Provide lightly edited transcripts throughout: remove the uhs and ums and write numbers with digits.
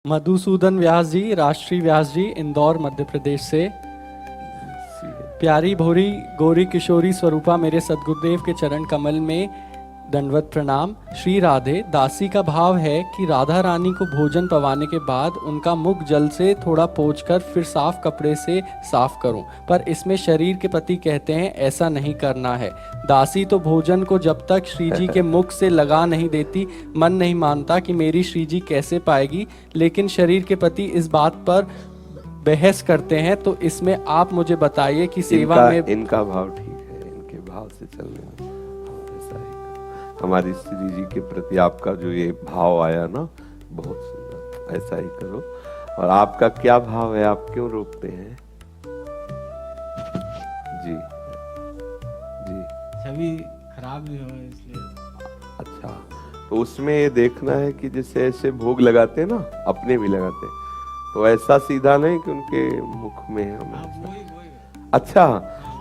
मधुसूदन व्यास जी, राष्ट्रीय व्यास जी, इंदौर मध्य प्रदेश से। प्यारी भोरी गौरी किशोरी स्वरूपा, मेरे सद्गुरुदेव के चरण कमल में दंडवत प्रणाम। श्री राधे, दासी का भाव है कि राधा रानी को भोजन पवाने के बाद उनका मुख जल से थोड़ा पोंछकर फिर साफ कपड़े से साफ करूं, पर इसमें शरीर के पति कहते हैं ऐसा नहीं करना है। दासी तो भोजन को जब तक श्री जी के मुख से लगा नहीं देती, मन नहीं मानता कि मेरी श्री जी कैसे पाएगी, लेकिन शरीर के पति इस बात पर बहस करते हैं। तो इसमें आप मुझे बताइए कि सेवा में इनका भाव ठीक है, इनके भाव से चलने में ऐसा ही हमारी श्री जी के प्रति आपका जो ये भाव आया ना, बहुत सुंदर, ऐसा ही करो। और आपका क्या भाव है, आप क्यों रोकते हैं? जी जी, छवि खराब भी हो इसलिए। अच्छा, तो उसमें ये देखना है कि जैसे ऐसे भोग लगाते हैं ना, अपने भी लगाते हैं, तो ऐसा सीधा नहीं कि उनके मुख में हम अच्छा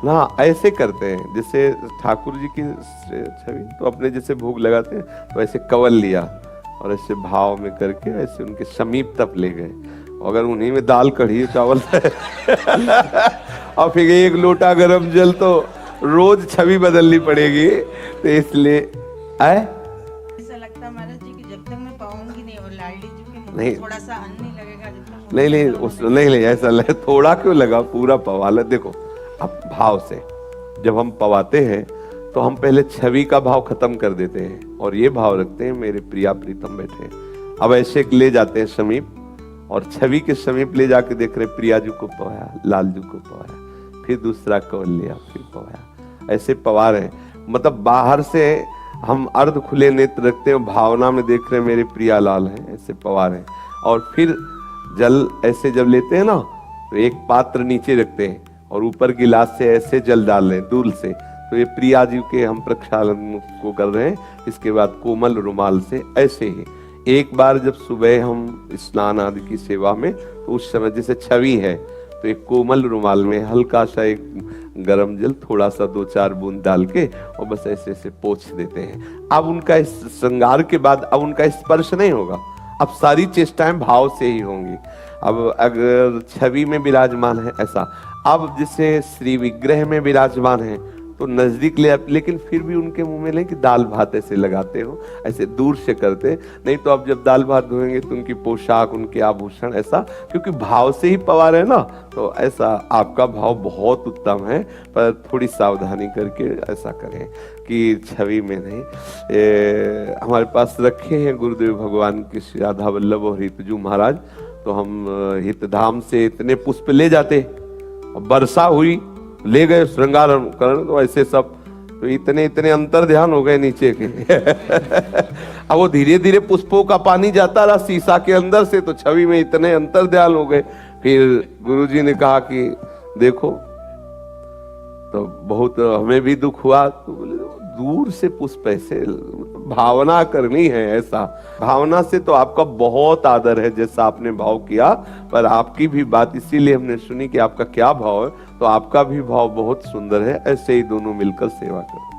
ना ऐसे करते हैं। जैसे ठाकुर जी की छवि तो अपने जैसे भोग लगाते हैं, तो ऐसे कवल लिया और ऐसे भाव में करके ऐसे उनके समीप तक ले गए। अगर उन्हीं में दाल कढ़ी चावल और फिर एक लोटा गरम जल, तो रोज छवि बदलनी पड़ेगी। तो इसलिए ऐसा लगता है महाराज जी कि जब तक मैं पाऊंगी नहीं और लाडली जी के मुंह में थोड़ा सा अन्न नहीं लगेगा जब तक नहीं ऐसा लगे, थोड़ा क्यों लगा, पूरा पवा ले। देखो अब भाव से जब हम पवाते हैं तो हम पहले छवि का भाव खत्म कर देते हैं और ये भाव रखते हैं मेरे प्रिया प्रीतम बैठे हैं। अब ऐसे ले जाते हैं समीप और छवि के समीप ले जाके देख रहे प्रिया जी को पवाया, लाल जी को पवाया, फिर दूसरा कवल लिया, फिर पवाया, ऐसे पवा रहे। मतलब बाहर से हम अर्ध खुले नेत्र रखते हैं, भावना में देख रहे हैं मेरे प्रिया लाल हैं, ऐसे पवा रहे हैं। और फिर जल ऐसे जब लेते हैं ना, तो एक पात्र नीचे रखते हैं और ऊपर गिलास से ऐसे जल डाल रहे हैं दूर से, तो ये प्रिया जी के हम प्रक्षालन को कर रहे हैं। इसके बाद कोमल रुमाल से ऐसे ही एक बार जब सुबह हम स्नान आदि की सेवा में, तो उस समय जैसे छवि है तो एक कोमल रुमाल में हल्का सा एक गरम जल थोड़ा सा 2-4 बूंद डाल के और बस ऐसे ऐसे पोंछ देते हैं। अब उनका इस श्रृंगार के बाद अब उनका स्पर्श नहीं होगा, अब सारी चेष्टाएं भाव से ही होंगी। अब अगर छवि में विराजमान है ऐसा, अब जैसे श्री विग्रह में विराजमान है तो नजदीक ले, लेकिन फिर भी उनके मुंह में ले कि दाल भात ऐसे लगाते हो, ऐसे दूर से करते। नहीं तो अब जब दाल भात धोएंगे तो उनकी पोशाक, उनके आभूषण ऐसा, क्योंकि भाव से ही पवा रहे ना, तो ऐसा आपका भाव बहुत उत्तम है, पर थोड़ी सावधानी करके ऐसा करें कि छवि में नहीं। हमारे पास रखे हैं गुरुदेव भगवान के श्री राधा वल्लभ और हितजू महाराज, तो हम हितधाम से इतने पुष्प ले जाते, वर्षा हुई ले गए श्रृंगार करण, तो ऐसे सब, तो इतने इतने अंतर ध्यान हो गए नीचे के अब वो धीरे धीरे पुष्पों का पानी जाता रहा शीशा के अंदर से, तो छवि में इतने अंतर ध्यान हो गए। फिर गुरुजी ने कहा कि देखो, तो बहुत हमें भी दुख हुआ, तो बोले दूर से पुष्प ऐसे, भावना करनी है ऐसा। भावना से तो आपका बहुत आदर है जैसा आपने भाव किया, पर आपकी भी बात इसीलिए हमने सुनी कि आपका क्या भाव है, तो आपका भी भाव बहुत सुंदर है। ऐसे ही दोनों मिलकर सेवा करो।